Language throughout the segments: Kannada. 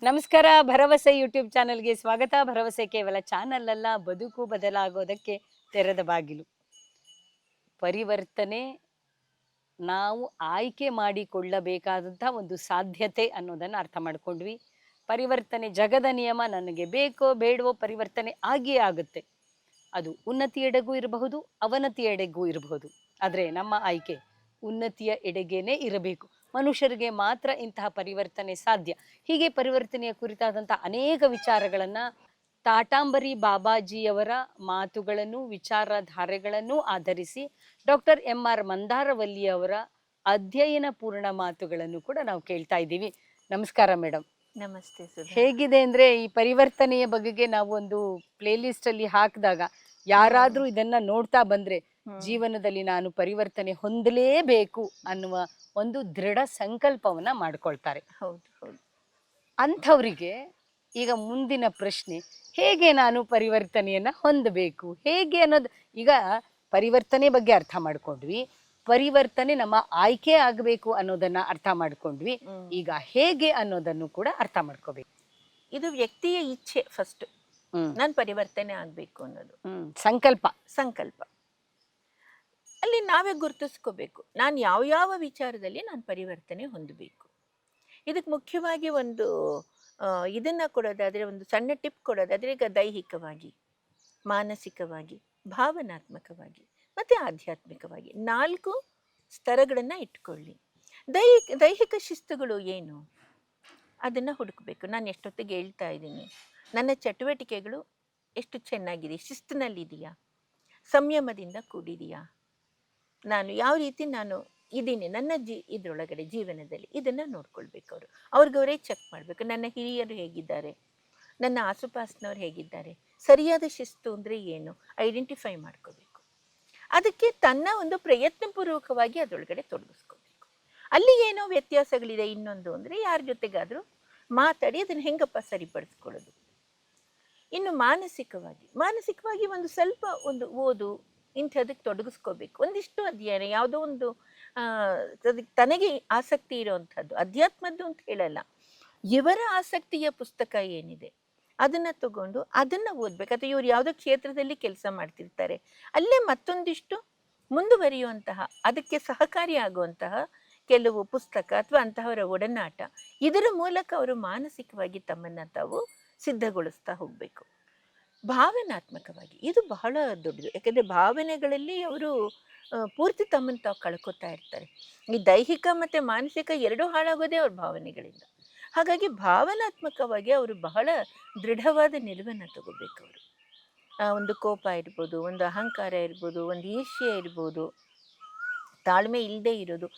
ನಮಸ್ಕಾರ. ಭರವಸೆ ಯೂಟ್ಯೂಬ್ ಚಾನಲ್ಗೆ ಸ್ವಾಗತ. ಭರವಸೆ ಕೇವಲ ಚಾನಲ್ ಅಲ್ಲ, ಬದುಕು ಬದಲಾಗೋದಕ್ಕೆ ತೆರೆದ ಬಾಗಿಲು. ಪರಿವರ್ತನೆ ನಾವು ಆಯ್ಕೆ ಮಾಡಿಕೊಳ್ಳಬೇಕಾದಂಥ ಒಂದು ಸಾಧ್ಯತೆ ಅನ್ನೋದನ್ನು ಅರ್ಥ ಮಾಡ್ಕೊಂಡ್ವಿ. ಪರಿವರ್ತನೆ ಜಗದ ನಿಯಮ. ನನಗೆ ಬೇಕೋ ಬೇಡವೋ ಪರಿವರ್ತನೆ ಆಗಿಯೇ ಆಗುತ್ತೆ. ಅದು ಉನ್ನತಿಯೆಡೆಗೂ ಇರಬಹುದು, ಅವನತಿಯೆಡೆಗೂ ಇರಬಹುದು. ಆದರೆ ನಮ್ಮ ಆಯ್ಕೆ ಉನ್ನತಿಯ ಎಡೆಗೇನೆ ಇರಬೇಕು. ಮನುಷ್ಯರಿಗೆ ಮಾತ್ರ ಇಂತಹ ಪರಿವರ್ತನೆ ಸಾಧ್ಯ. ಹೀಗೆ ಪರಿವರ್ತನೆಯ ಕುರಿತಾದಂಥ ಅನೇಕ ವಿಚಾರಗಳನ್ನು ತಾಟಾಂಬರಿ ಬಾಬಾಜಿಯವರ ಮಾತುಗಳನ್ನು, ವಿಚಾರಧಾರೆಗಳನ್ನು ಆಧರಿಸಿ ಡಾಕ್ಟರ್ MR ಮಂದಾರವಲ್ಲಿಯವರ ಅಧ್ಯಯನ ಪೂರ್ಣ ಮಾತುಗಳನ್ನು ಕೂಡ ನಾವು ಕೇಳ್ತಾ ಇದ್ದೀವಿ. ನಮಸ್ಕಾರ ಮೇಡಮ್. ನಮಸ್ತೆ ಸುಧಾ. ಹೇಗಿದೆ ಅಂದ್ರೆ ಈ ಪರಿವರ್ತನೆಯ ಬಗೆಗೆ ನಾವು ಒಂದು ಪ್ಲೇ ಲಿಸ್ಟ್ ಅಲ್ಲಿ ಹಾಕಿದಾಗ ಯಾರಾದ್ರೂ ಇದನ್ನ ನೋಡ್ತಾ ಬಂದ್ರೆ ಜೀವನದಲ್ಲಿ ನಾನು ಪರಿವರ್ತನೆ ಹೊಂದಲೇಬೇಕು ಅನ್ನುವ ಒಂದು ದೃಢ ಸಂಕಲ್ಪವನ್ನ ಮಾಡ್ಕೊಳ್ತಾರೆ. ಹೌದು ಹೌದು. ಅಂಥವರಿಗೆ ಈಗ ಮುಂದಿನ ಪ್ರಶ್ನೆ, ಹೇಗೆ ನಾನು ಪರಿವರ್ತನೆಯನ್ನ ಹೊಂದಬೇಕು, ಹೇಗೆ ಅನ್ನೋದು. ಈಗ ಪರಿವರ್ತನೆ ಬಗ್ಗೆ ಅರ್ಥ ಮಾಡ್ಕೊಂಡ್ವಿ, ಪರಿವರ್ತನೆ ನಮ್ಮ ಆಯ್ಕೆ ಆಗಬೇಕು ಅನ್ನೋದನ್ನ ಅರ್ಥ ಮಾಡ್ಕೊಂಡ್ವಿ. ಈಗ ಹೇಗೆ ಅನ್ನೋದನ್ನು ಕೂಡ ಅರ್ಥ ಮಾಡ್ಕೋಬೇಕು. ಇದು ವ್ಯಕ್ತಿಯ ಇಚ್ಛೆ. ಫಸ್ಟ್ ನಾನು ಪರಿವರ್ತನೆ ಆಗ್ಬೇಕು ಅನ್ನೋದು ಸಂಕಲ್ಪ. ಅಲ್ಲಿ ನಾವೇ ಗುರುತಿಸ್ಕೋಬೇಕು, ನಾನು ಯಾವ ವಿಚಾರದಲ್ಲಿ ನಾನು ಪರಿವರ್ತನೆ ಹೊಂದಬೇಕು. ಇದಕ್ಕೆ ಮುಖ್ಯವಾಗಿ ಒಂದು ಇದನ್ನ ಕೊಡೋದಾದ್ರೆ, ಒಂದು ಸಣ್ಣ ಟಿಪ್ ಕೊಡೋದಾದ್ರೆ, ಈಗ ದೈಹಿಕವಾಗಿ, ಮಾನಸಿಕವಾಗಿ, ಭಾವನಾತ್ಮಕವಾಗಿ ಮತ್ತೆ ಆಧ್ಯಾತ್ಮಿಕವಾಗಿ 4 ಸ್ತರಗಳನ್ನ ಇಟ್ಕೊಳ್ಳಿ. ದೈಹಿಕ ಶಿಸ್ತುಗಳು ಏನು ಅದನ್ನ ಹುಡುಕಬೇಕು. ನಾನು ಎಷ್ಟೊತ್ತಿಗೆ ಹೇಳ್ತಾ ಇದ್ದೀನಿ, ನನ್ನ ಚಟುವಟಿಕೆಗಳು ಎಷ್ಟು ಚೆನ್ನಾಗಿದೆ, ಶಿಸ್ತಿನಲ್ಲಿದೆಯಾ, ಸಂಯಮದಿಂದ ಕೂಡಿದೆಯಾ, ನಾನು ಯಾವ ರೀತಿ ನಾನು ಇದ್ದೀನಿ ನನ್ನ ಇದ್ರೊಳಗಡೆ ಜೀವನದಲ್ಲಿ, ಇದನ್ನ ನೋಡ್ಕೊಳ್ಬೇಕು. ಅವ್ರಿಗವರೇ ಚೆಕ್ ಮಾಡಬೇಕು. ನನ್ನ ಹಿರಿಯರು ಹೇಗಿದ್ದಾರೆ, ನನ್ನ ಆಸುಪಾಸಿನವ್ರು ಹೇಗಿದ್ದಾರೆ, ಸರಿಯಾದ ಶಿಸ್ತು ಅಂದರೆ ಏನು ಐಡೆಂಟಿಫೈ ಮಾಡ್ಕೋಬೇಕು. ಅದಕ್ಕೆ ತನ್ನ ಒಂದು ಪ್ರಯತ್ನಪೂರ್ವಕವಾಗಿ ಅದರೊಳಗಡೆ ತೊಡಗಿಸ್ಕೋಬೇಕು. ಅಲ್ಲಿ ಏನೋ ವ್ಯತ್ಯಾಸಗಳಿದೆ. ಇನ್ನೊಂದು ಅಂದರೆ, ಯಾರ ಜೊತೆಗಾದರೂ ಮಾತಾಡಿ ಅದನ್ನು ಹೆಂಗಪ್ಪ ಸರಿಪಡಿಸ್ಕೊಳ್ಳೋದು. ಇನ್ನು ಮಾನಸಿಕವಾಗಿ ಒಂದು ಸ್ವಲ್ಪ ಒಂದು ಓದು ಇಂಥದಕ್ಕೆ ತೊಡಗಿಸ್ಕೋಬೇಕು. ಒಂದಿಷ್ಟು ಅಧ್ಯಯನ, ಯಾವುದೋ ಒಂದು ಅದಕ್ಕೆ ತನಗೆ ಆಸಕ್ತಿ ಇರೋವಂಥದ್ದು, ಅಧ್ಯಾತ್ಮದ್ದು ಅಂತ ಹೇಳಲ್ಲ, ಇವರ ಆಸಕ್ತಿಯ ಪುಸ್ತಕ ಏನಿದೆ ಅದನ್ನು ತಗೊಂಡು ಅದನ್ನು ಓದಬೇಕು. ಅಥವಾ ಇವ್ರು ಯಾವುದೋ ಕ್ಷೇತ್ರದಲ್ಲಿ ಕೆಲಸ ಮಾಡ್ತಿರ್ತಾರೆ, ಅಲ್ಲೇ ಮತ್ತೊಂದಿಷ್ಟು ಮುಂದುವರಿಯುವಂತಹ, ಅದಕ್ಕೆ ಸಹಕಾರಿಯಾಗುವಂತಹ ಕೆಲವು ಪುಸ್ತಕ ಅಥವಾ ಅಂತಹವರ ಒಡನಾಟ, ಇದರ ಮೂಲಕ ಅವರು ಮಾನಸಿಕವಾಗಿ ತಮ್ಮನ್ನು ತಾವು ಸಿದ್ಧಗೊಳಿಸ್ತಾ ಹೋಗಬೇಕು. ಭಾವನಾತ್ಮಕವಾಗಿ ಇದು ಬಹಳ ದೊಡ್ಡದು. ಯಾಕಂದರೆ ಭಾವನೆಗಳಲ್ಲಿ ಅವರು ಪೂರ್ತಿ ತಮ್ಮನ್ನು ತಾವು ಕಳ್ಕೊತಾ ಇರ್ತಾರೆ. ಈ ದೈಹಿಕ ಮತ್ತು ಮಾನಸಿಕ ಎರಡೂ ಹಾಳಾಗೋದೇ ಅವ್ರ ಭಾವನೆಗಳಿಂದ. ಹಾಗಾಗಿ ಭಾವನಾತ್ಮಕವಾಗಿ ಅವರು ಬಹಳ ದೃಢವಾದ ನಿಲುವನ್ನು ತಗೋಬೇಕು. ಅವರು ಒಂದು ಕೋಪ ಇರ್ಬೋದು, ಒಂದು ಅಹಂಕಾರ ಇರ್ಬೋದು, ಒಂದು ಈರ್ಷ್ಯೆ ಇರ್ಬೋದು, ತಾಳ್ಮೆ ಇಲ್ಲದೆ ಇರೋದು,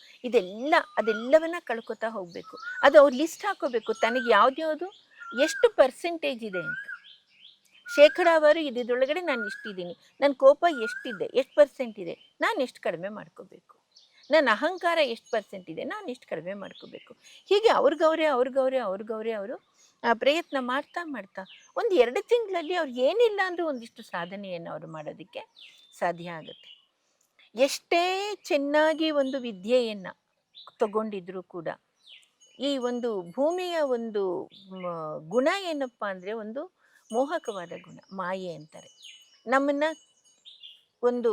ಅದೆಲ್ಲವನ್ನ ಕಳ್ಕೊತಾ ಹೋಗಬೇಕು. ಅದು ಅವ್ರು ಲಿಸ್ಟ್ ಹಾಕೋಬೇಕು, ತನಗೆ ಯಾವ್ದ್ಯಾವುದು ಎಷ್ಟು ಪರ್ಸೆಂಟೇಜ್ ಇದೆ ಅಂತ. ಶೇಕಡಾವಾರು ಇದರೊಳಗಡೆ ನಾನು ಇಷ್ಟಿದ್ದೀನಿ, ನನ್ನ ಕೋಪ ಎಷ್ಟಿದೆ, ಎಷ್ಟು ಪರ್ಸೆಂಟ್ ಇದೆ, ನಾನು ಎಷ್ಟು ಕಡಿಮೆ ಮಾಡ್ಕೋಬೇಕು, ನನ್ನ ಅಹಂಕಾರ ಎಷ್ಟು ಪರ್ಸೆಂಟ್ ಇದೆ, ನಾನು ಎಷ್ಟು ಕಡಿಮೆ ಮಾಡ್ಕೋಬೇಕು. ಹೀಗೆ ಅವ್ರಿಗವ್ರೆ ಅವರು ಪ್ರಯತ್ನ ಮಾಡ್ತಾ 1-2 ತಿಂಗಳಲ್ಲಿ ಅವ್ರು ಏನಿಲ್ಲ ಅಂದರೂ ಒಂದಿಷ್ಟು ಸಾಧನೆಯನ್ನು ಅವರು ಮಾಡೋದಕ್ಕೆ ಸಾಧ್ಯ ಆಗುತ್ತೆ. ಎಷ್ಟೇ ಚೆನ್ನಾಗಿ ಒಂದು ವಿದ್ಯೆಯನ್ನು ತಗೊಂಡಿದ್ರೂ ಕೂಡ ಈ ಒಂದು ಭೂಮಿಯ ಒಂದು ಗುಣ ಏನಪ್ಪ ಅಂದರೆ, ಒಂದು ಮೋಹಕವಾದ ಗುಣ, ಮಾಯೆ ಅಂತಾರೆ. ನಮ್ಮನ್ನು ಒಂದು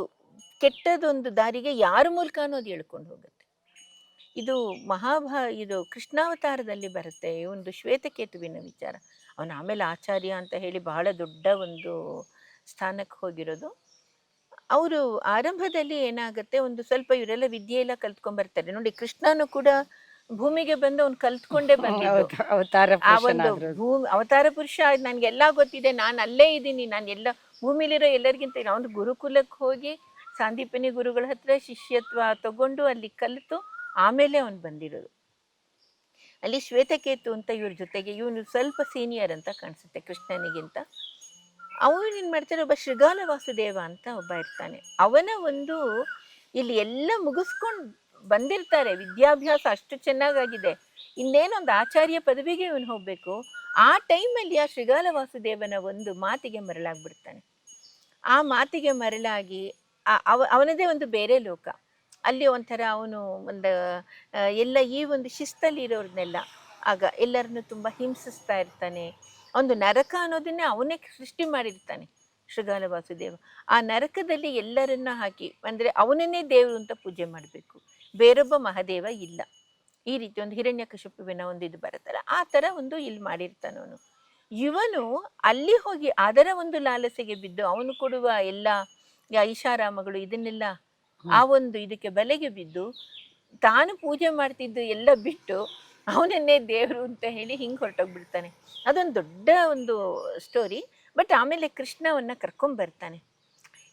ಕೆಟ್ಟದೊಂದು ದಾರಿಗೆ ಯಾರ ಮೂಲಕ ಅನ್ನೋದು ಎಳ್ಕೊಂಡು ಹೋಗುತ್ತೆ. ಇದು ಕೃಷ್ಣಾವತಾರದಲ್ಲಿ ಬರುತ್ತೆ, ಒಂದು ಶ್ವೇತಕೇತುವಿನ ವಿಚಾರ. ಅವನು ಆಮೇಲೆ ಆಚಾರ್ಯ ಅಂತ ಹೇಳಿ ಬಹಳ ದೊಡ್ಡ ಒಂದು ಸ್ಥಾನಕ್ಕೆ ಹೋಗಿರೋದು. ಅವರು ಆರಂಭದಲ್ಲಿ ಏನಾಗುತ್ತೆ, ಒಂದು ಸ್ವಲ್ಪ ಇವರೆಲ್ಲ ವಿದ್ಯೆ ಎಲ್ಲ ಕಲ್ತ್ಕೊಂಡ್ಬರ್ತಾರೆ ನೋಡಿ. ಕೃಷ್ಣನು ಕೂಡ ಭೂಮಿಗೆ ಬಂದು ಅವ್ನು ಕಲ್ತ್ಕೊಂಡೇ ಬಂದಿದ್ದು. ಆ ಒಂದು ಅವತಾರ ಪುರುಷ. ನನ್ಗೆಲ್ಲ ಗೊತ್ತಿದೆ, ನಾನು ಅಲ್ಲೇ ಇದ್ದೀನಿ, ನಾನು ಎಲ್ಲ ಭೂಮಿಲಿರೋ ಎಲ್ಲರಿಗಿಂತ. ಅವನು ಗುರುಕುಲಕ್ಕೆ ಹೋಗಿ ಸಾಂದೀಪನಿ ಗುರುಗಳ ಹತ್ರ ಶಿಷ್ಯತ್ವ ತಗೊಂಡು ಅಲ್ಲಿ ಕಲಿತು ಆಮೇಲೆ ಅವನು ಬಂದಿರೋದು. ಅಲ್ಲಿ ಶ್ವೇತಕೇತು ಅಂತ ಇವ್ರ ಜೊತೆಗೆ, ಇವನು ಸ್ವಲ್ಪ ಸೀನಿಯರ್ ಅಂತ ಕಾಣಿಸುತ್ತೆ ಕೃಷ್ಣನಿಗಿಂತ. ಅವನು ಏನು ಮಾಡ್ತಾರೆ, ಒಬ್ಬ ಶೃಗಾಲ ವಾಸುದೇವ ಅಂತ ಒಬ್ಬ ಇರ್ತಾನೆ. ಅವನ ಒಂದು ಇಲ್ಲಿ ಎಲ್ಲ ಮುಗಿಸ್ಕೊಂಡು ಬಂದಿರ್ತಾರೆ, ವಿದ್ಯಾಭ್ಯಾಸ ಅಷ್ಟು ಚೆನ್ನಾಗಾಗಿದೆ, ಇನ್ನೇನೊಂದು ಆಚಾರ್ಯ ಪದವಿಗೆ ಇವನು ಹೋಗ್ಬೇಕು. ಆ ಟೈಮಲ್ಲಿ ಆ ಶೃಗಾಲ ವಾಸುದೇವನ ಒಂದು ಮಾತಿಗೆ ಮರಳಾಗ್ಬಿಡ್ತಾನೆ. ಆ ಮಾತಿಗೆ ಮರಳಾಗಿ ಅವನದೇ ಒಂದು ಬೇರೆ ಲೋಕ. ಅಲ್ಲಿ ಒಂಥರ ಅವನು ಎಲ್ಲ ಈ ಒಂದು ಶಿಸ್ತಲ್ಲಿ ಇರೋರ್ನೆಲ್ಲ ಆಗ ಎಲ್ಲರನ್ನು ತುಂಬ ಹಿಂಸಿಸ್ತಾ ಇರ್ತಾನೆ. ಒಂದು ನರಕ ಅನ್ನೋದನ್ನೇ ಅವನೇ ಸೃಷ್ಟಿ ಮಾಡಿರ್ತಾನೆ ಶೃಗಾಲ ವಾಸುದೇವ. ಆ ನರಕದಲ್ಲಿ ಎಲ್ಲರನ್ನ ಹಾಕಿ, ಅಂದರೆ ಅವನನ್ನೇ ದೇವರು ಅಂತ ಪೂಜೆ ಮಾಡಬೇಕು, ಬೇರೊಬ್ಬ ಮಹಾದೇವ ಇಲ್ಲ. ಈ ರೀತಿ ಒಂದು ಹಿರಣ್ಯಕಶಿಪುವಿನ ಒಂದು ಇದು ಬರುತ್ತಲ್ಲ, ಆ ಥರ ಒಂದು ಇಲ್ಲಿ ಮಾಡಿರ್ತಾನವನು. ಇವನು ಅಲ್ಲಿ ಹೋಗಿ ಅದರ ಒಂದು ಲಾಲಸೆಗೆ ಬಿದ್ದು ಅವನು ಕೊಡುವ ಎಲ್ಲ ಐಷಾರಾಮಗಳು ಇದನ್ನೆಲ್ಲ ಆ ಒಂದು ಇದಕ್ಕೆ ಬಲೆಗೆ ಬಿದ್ದು ತಾನು ಪೂಜೆ ಮಾಡ್ತಿದ್ದು ಎಲ್ಲ ಬಿಟ್ಟು ಅವನನ್ನೇ ದೇವರು ಅಂತ ಹೇಳಿ ಹಿಂಗೆ ಹೊರಟೋಗ್ಬಿಡ್ತಾನೆ. ಅದೊಂದು ದೊಡ್ಡ ಒಂದು ಸ್ಟೋರಿ. ಬಟ್ ಆಮೇಲೆ ಕೃಷ್ಣವನ್ನ ಕರ್ಕೊಂಡ್ ಬರ್ತಾನೆ.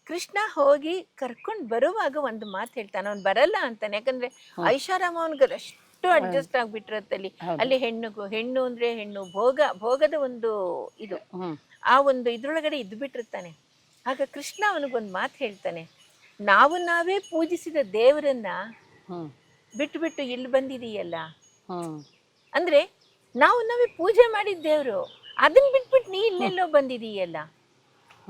ಕೃಷ್ಣ ಹೋಗಿ ಕರ್ಕೊಂಡು ಬರುವಾಗ ಒಂದು ಮಾತು ಹೇಳ್ತಾನೆ, ಅವ್ನು ಬರಲ್ಲ ಅಂತಾನೆ. ಯಾಕಂದ್ರೆ ಐಷಾರಾಮ ಅವನಿಗೆ ಅಷ್ಟು ಅಡ್ಜಸ್ಟ್ ಆಗ್ಬಿಟ್ಟಿರತ್ತಲ್ಲಿ. ಅಲ್ಲಿ ಹೆಣ್ಣು ಅಂದ್ರೆ ಹೆಣ್ಣು, ಭೋಗದ ಒಂದು ಇದು ಆ ಒಂದು ಇದ್ರೊಳಗಡೆ ಇದ್ದು ಬಿಟ್ಟಿರ್ತಾನೆ. ಆಗ ಕೃಷ್ಣ ಅವನಿಗೊಂದು ಮಾತು ಹೇಳ್ತಾನೆ, ನಾವೇ ಪೂಜಿಸಿದ ದೇವರನ್ನ ಬಿಟ್ಟು ಇಲ್ಲಿ ಬಂದಿದೀಯಲ್ಲ, ಅಂದ್ರೆ ನಾವೇ ಪೂಜೆ ಮಾಡಿದ ದೇವ್ರು, ಅದನ್ನ ಬಿಟ್ಬಿಟ್ಟು ನೀ ಇಲ್ಲೆಲ್ಲೋ ಬಂದಿದೀಯಲ್ಲ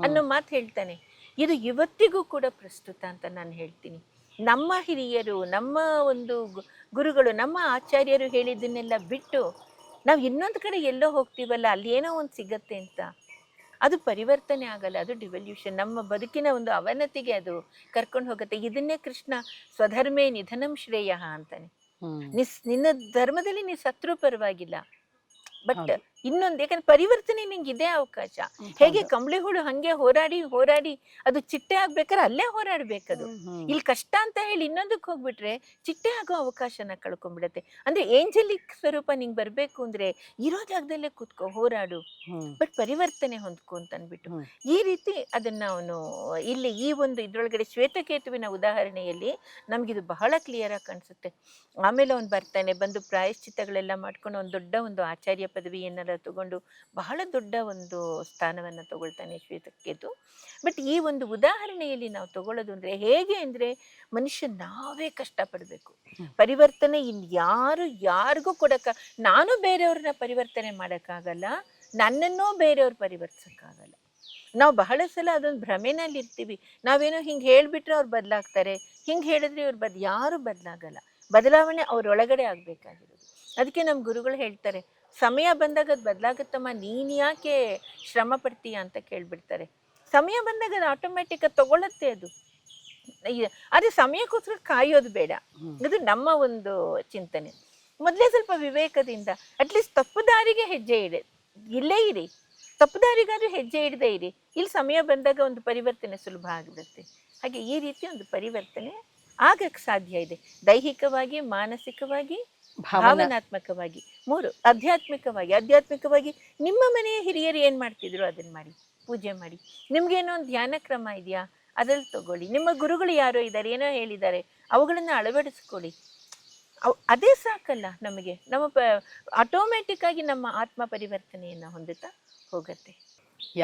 ಅನ್ನೋ ಮಾತು ಹೇಳ್ತಾನೆ. ಇದು ಇವತ್ತಿಗೂ ಕೂಡ ಪ್ರಸ್ತುತ ಅಂತ ನಾನು ಹೇಳ್ತೀನಿ. ನಮ್ಮ ಹಿರಿಯರು, ನಮ್ಮ ಒಂದು ಗುರುಗಳು, ನಮ್ಮ ಆಚಾರ್ಯರು ಹೇಳಿದ್ದನ್ನೆಲ್ಲ ಬಿಟ್ಟು ನಾವು ಇನ್ನೊಂದು ಕಡೆ ಎಲ್ಲೋ ಹೋಗ್ತೀವಲ್ಲ, ಅಲ್ಲಿ ಏನೋ ಒಂದು ಸಿಗತ್ತೆ ಅಂತ, ಅದು ಪರಿವರ್ತನೆ ಆಗಲ್ಲ, ಅದು ಡಿವಲ್ಯೂಷನ್. ನಮ್ಮ ಬದುಕಿನ ಒಂದು ಅವನತಿಗೆ ಅದು ಕರ್ಕೊಂಡು ಹೋಗುತ್ತೆ. ಇದನ್ನೇ ಕೃಷ್ಣ ಸ್ವಧರ್ಮೇ ನಿಧನಂ ಶ್ರೇಯ ಅಂತಾನೆ. ನಿನ್ನ ಧರ್ಮದಲ್ಲಿ ನೀ ಸತ್ರು ಪರವಾಗಿಲ್ಲ, ಬಟ್ ಇನ್ನೊಂದು, ಯಾಕಂದ್ರೆ ಪರಿವರ್ತನೆ ನಿಂಗೆ ಇದೇ ಅವಕಾಶ. ಹೇಗೆ ಕಂಬಳಿ ಹುಳು ಹಂಗೆ ಹೋರಾಡಿ ಅದು ಚಿಟ್ಟೆ ಆಗ್ಬೇಕಾದ್ರೆ ಅಲ್ಲೇ ಹೋರಾಡ್ಬೇಕದು. ಇಲ್ಲಿ ಕಷ್ಟ ಅಂತ ಹೇಳಿ ಇನ್ನೊಂದಕ್ಕೆ ಹೋಗ್ಬಿಟ್ರೆ ಚಿಟ್ಟೆ ಆಗೋ ಅವಕಾಶನ ಕಳ್ಕೊಂಡ್ಬಿಡತ್ತೆ. ಅಂದ್ರೆ ಏಂಜಲಿಕ್ ಸ್ವರೂಪ ನಿಂಗೆ ಬರ್ಬೇಕು ಅಂದ್ರೆ ಇರೋ ಜಾಗದಲ್ಲೇ ಕೂತ್ಕೋ, ಹೋರಾಡು, ಬಟ್ ಪರಿವರ್ತನೆ ಹೊಂದ್ಕೊ ಅಂತ ಅಂದ್ಬಿಟ್ಟು ಈ ರೀತಿ ಅದನ್ನ ಅವನು ಇಲ್ಲಿ ಈ ಒಂದು ಇದ್ರೊಳಗಡೆ ಶ್ವೇತಕೇತುವಿನ ಉದಾಹರಣೆಯಲ್ಲಿ ನಮ್ಗಿದು ಬಹಳ ಕ್ಲಿಯರ್ ಆಗಿ ಕಾಣಿಸುತ್ತೆ. ಆಮೇಲೆ ಅವನು ಬರ್ತಾನೆ, ಬಂದು ಪ್ರಾಯಶ್ಚಿತ್ತಗಳೆಲ್ಲ ಮಾಡ್ಕೊಂಡು ಒಂದು ದೊಡ್ಡ ಒಂದು ಆಚಾರ್ಯ ಪದವಿಯನ್ನೆಲ್ಲ ತಗೊಂಡು ಬಹಳ ದೊಡ್ಡ ಒಂದು ಸ್ಥಾನವನ್ನ ತಗೊಳ್ತಾನೆ ಶ್ವೇತಕೇತು. ಬಟ್ ಈ ಒಂದು ಉದಾಹರಣೆಯಲ್ಲಿ ನಾವು ತಗೊಳ್ಳೋದು ಅಂದ್ರೆ ಹೇಗೆ ಅಂದ್ರೆ, ಮನುಷ್ಯ ನಾವೇ ಕಷ್ಟಪಡ್ಬೇಕು. ಪರಿವರ್ತನೆ ಯಾರಿಗೂ ಕೊಡಕ್ಕ, ನಾನು ಬೇರೆಯವ್ರನ್ನ ಪರಿವರ್ತನೆ ಮಾಡಕ್ಕಾಗಲ್ಲ, ನನ್ನನ್ನೂ ಬೇರೆಯವ್ರು ಪರಿವರ್ತಿಸಕ್ಕಾಗಲ್ಲ. ನಾವು ಬಹಳ ಸಲ ಅದೊಂದು ಭ್ರಮೆನಲ್ಲಿ ಇರ್ತೀವಿ. ನಾವೇನೋ ಹಿಂಗೆ ಹೇಳ್ಬಿಟ್ರೆ ಅವ್ರು ಬದಲಾಗ್ತಾರೆ, ಹಿಂಗೆ ಹೇಳಿದ್ರೆ ಇವ್ರು ಯಾರು ಬದಲಾಗಲ್ಲ. ಬದಲಾವಣೆ ಅವ್ರೊಳಗಡೆ ಆಗ್ಬೇಕಾಗಿರೋದು. ಅದಕ್ಕೆ ನಮ್ಮ ಗುರುಗಳು ಹೇಳ್ತಾರೆ, ಸಮಯ ಬಂದಾಗ ಅದು ಬದಲಾಗುತ್ತಮ್ಮ, ನೀನ್ ಯಾಕೆ ಶ್ರಮ ಪಡ್ತೀಯ ಅಂತ ಕೇಳ್ಬಿಡ್ತಾರೆ. ಸಮಯ ಬಂದಾಗ ಅದು ಆಟೋಮ್ಯಾಟಿಕ್ ಅದು ತಗೊಳತ್ತೆ. ಅದು ಅದೇ ಸಮಯಕ್ಕೋಸ್ಕರ ಕಾಯೋದು ಬೇಡ, ಇದು ನಮ್ಮ ಒಂದು ಚಿಂತನೆ. ಮೊದಲೇ ಸ್ವಲ್ಪ ವಿವೇಕದಿಂದ ಅಟ್ಲೀಸ್ಟ್ ತಪ್ಪು ದಾರಿಗೆ ಹೆಜ್ಜೆ ಇಲ್ಲೇ ಇರಿ, ತಪ್ಪು ದಾರಿಗಾದ್ರೂ ಹೆಜ್ಜೆ ಇಡದೆ ಇರಿ, ಇಲ್ಲಿ ಸಮಯ ಬಂದಾಗ ಒಂದು ಪರಿವರ್ತನೆ ಸುಲಭ ಆಗಿರುತ್ತೆ. ಹಾಗೆ ಈ ರೀತಿ ಒಂದು ಪರಿವರ್ತನೆ ಆಗಕ್ಕೆ ಸಾಧ್ಯ ಇದೆ. ದೈಹಿಕವಾಗಿ, ಮಾನಸಿಕವಾಗಿ, ಭಾವನಾತ್ಮಕವಾಗಿ, ಮೂರು ಆಧ್ಯಾತ್ಮಿಕವಾಗಿ ನಿಮ್ಮ ಮನೆಯ ಹಿರಿಯರು ಏನ್ ಮಾಡ್ತಿದ್ರು ಅದನ್ನ ಮಾಡಿ, ಪೂಜೆ ಮಾಡಿ. ನಿಮ್ಗೇನೋ ಒಂದು ಧ್ಯಾನ ಕ್ರಮ ಇದೆಯಾ, ಅದ್ರಲ್ಲಿ ತಗೊಳ್ಳಿ. ನಿಮ್ಮ ಗುರುಗಳು ಯಾರೋ ಇದ್ದಾರೆ, ಏನೋ ಹೇಳಿದ್ದಾರೆ, ಅವುಗಳನ್ನ ಅಳವಡಿಸ್ಕೊಳ್ಳಿ. ಅದೇ ಸಾಕಲ್ಲ ನಮಗೆ. ನಮ್ಮ ಆಟೋಮ್ಯಾಟಿಕ್ ಆಗಿ ನಮ್ಮ ಆತ್ಮ ಪರಿವರ್ತನೆಯನ್ನ ಹೊಂದುತ್ತಾ ಹೋಗತ್ತೆ.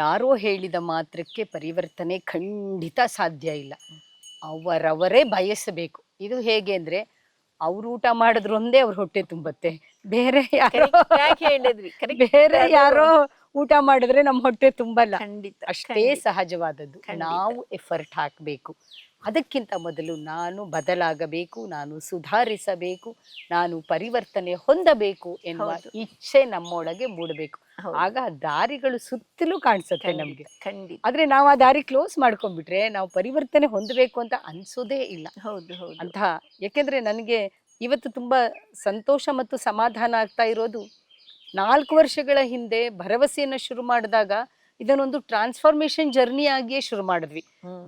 ಯಾರೋ ಹೇಳಿದ ಮಾತ್ರಕ್ಕೆ ಪರಿವರ್ತನೆ ಖಂಡಿತ ಸಾಧ್ಯ ಇಲ್ಲ. ಅವರವರೇ ಬಯಸಬೇಕು. ಇದು ಹೇಗೆ ಅಂದ್ರೆ, ಅವ್ರು ಊಟ ಮಾಡಿದ್ರು ಒಂದೇ ಅವ್ರ ಹೊಟ್ಟೆ ತುಂಬತ್ತೆ, ಬೇರೆ ಯಾರೋ ಊಟ ಮಾಡಿದ್ರೆ ನಮ್ಮ ಹೊಟ್ಟೆ ತುಂಬಲ್ಲ. ಅಷ್ಟೇ ಸಹಜವಾದದ್ದು. ನಾವು ಎಫರ್ಟ್ ಹಾಕಬೇಕು. ಅದಕ್ಕಿಂತ ಮೊದಲು ನಾನು ಬದಲಾಗಬೇಕು, ನಾನು ಸುಧಾರಿಸಬೇಕು, ನಾನು ಪರಿವರ್ತನೆ ಹೊಂದಬೇಕು ಎನ್ನುವ ಇಚ್ಛೆ ನಮ್ಮೊಳಗೆ ಮೂಡಬೇಕು. ಆಗ ದಾರಿಗಳು ಸುತ್ತಲೂ ಕಾಣಿಸುತ್ತೆ ನಮ್ಗೆ. ಆದ್ರೆ ನಾವು ಆ ದಾರಿ ಕ್ಲೋಸ್ ಮಾಡ್ಕೊಂಡ್ಬಿಟ್ರೆ ನಾವು ಪರಿವರ್ತನೆ ಹೊಂದಬೇಕು ಅಂತ ಅನ್ಸೋದೇ ಇಲ್ಲ. ಅಂತ ಯಾಕೆಂದ್ರೆ ನನಗೆ ಇವತ್ತು ತುಂಬಾ ಸಂತೋಷ ಮತ್ತು ಸಮಾಧಾನ ಆಗ್ತಾ ಇರೋದು, 4 ವರ್ಷಗಳ ಹಿಂದೆ ಭರವಸೆಯನ್ನ ಶುರು ಮಾಡಿದಾಗ ಇದನ್ನೊಂದು ಟ್ರಾನ್ಸ್ಫಾರ್ಮೇಶನ್ ಜರ್ನಿ ಆಗಿಯೇ ಶುರು ಮಾಡಿದ್ವಿ.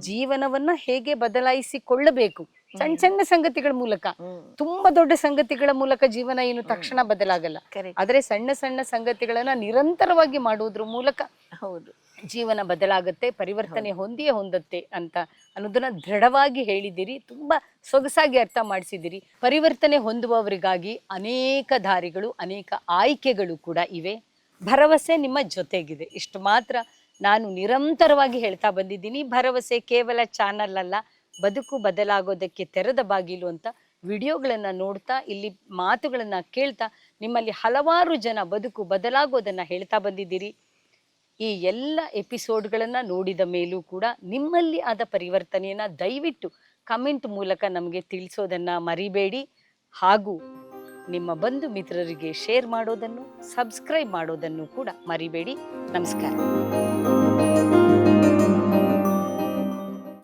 ಜೀವನವನ್ನ ಹೇಗೆ ಬದಲಾಯಿಸಿಕೊಳ್ಳಬೇಕು, ಸಣ್ಣ ಸಣ್ಣ ಸಂಗತಿಗಳ ಮೂಲಕ. ತುಂಬಾ ದೊಡ್ಡ ಸಂಗತಿಗಳ ಮೂಲಕ ಜೀವನ ಏನು ತಕ್ಷಣ ಬದಲಾಗಲ್ಲ, ಆದ್ರೆ ಸಣ್ಣ ಸಣ್ಣ ಸಂಗತಿಗಳನ್ನ ನಿರಂತರವಾಗಿ ಮಾಡುವುದ್ರ ಮೂಲಕ ಜೀವನ ಬದಲಾಗುತ್ತೆ, ಪರಿವರ್ತನೆ ಹೊಂದತ್ತೆ ಅಂತ ಅನ್ನೋದನ್ನ ದೃಢವಾಗಿ ಹೇಳಿದಿರಿ. ತುಂಬಾ ಸೊಗಸಾಗಿ ಅರ್ಥ ಮಾಡಿಸಿದಿರಿ. ಪರಿವರ್ತನೆ ಹೊಂದುವವರಿಗಾಗಿ ಅನೇಕ ದಾರಿಗಳು, ಅನೇಕ ಆಯ್ಕೆಗಳು ಕೂಡ ಇವೆ. ಭರವಸೆ ನಿಮ್ಮ ಜೊತೆಗಿದೆ, ಇಷ್ಟು ಮಾತ್ರ ನಾನು ನಿರಂತರವಾಗಿ ಹೇಳ್ತಾ ಬಂದಿದ್ದೀನಿ. ಭರವಸೆ ಕೇವಲ ಚಾನಲ್ ಅಲ್ಲ, ಬದುಕು ಬದಲಾಗೋದಕ್ಕೆ ತೆರೆದ ಬಾಗಿಲು ಅಂತ ವಿಡಿಯೋಗಳನ್ನ ನೋಡ್ತಾ, ಇಲ್ಲಿ ಮಾತುಗಳನ್ನ ಕೇಳ್ತಾ ನಿಮ್ಮಲ್ಲಿ ಹಲವಾರು ಜನ ಬದುಕು ಬದಲಾಗೋದನ್ನ ಹೇಳ್ತಾ ಬಂದಿದ್ದೀರಿ. ಈ ಎಲ್ಲ ಎಪಿಸೋಡ್ಗಳನ್ನ ನೋಡಿದ ಮೇಲೂ ಕೂಡ ನಿಮ್ಮಲ್ಲಿ ಆದ ಪರಿವರ್ತನೆಯನ್ನ ದಯವಿಟ್ಟು ಕಮೆಂಟ್ ಮೂಲಕ ನಮಗೆ ತಿಳಿಸೋದನ್ನ ಮರಿಬೇಡಿ. ಹಾಗೂ ನಿಮ್ಮ ಬಂಧು ಮಿತ್ರರಿಗೆ ಶೇರ್ ಮಾಡೋದನ್ನು, ಸಬ್ಸ್ಕ್ರೈಬ್ ಮಾಡೋದನ್ನು ಕೂಡ ಮರಿಬೇಡಿ. ನಮಸ್ಕಾರ.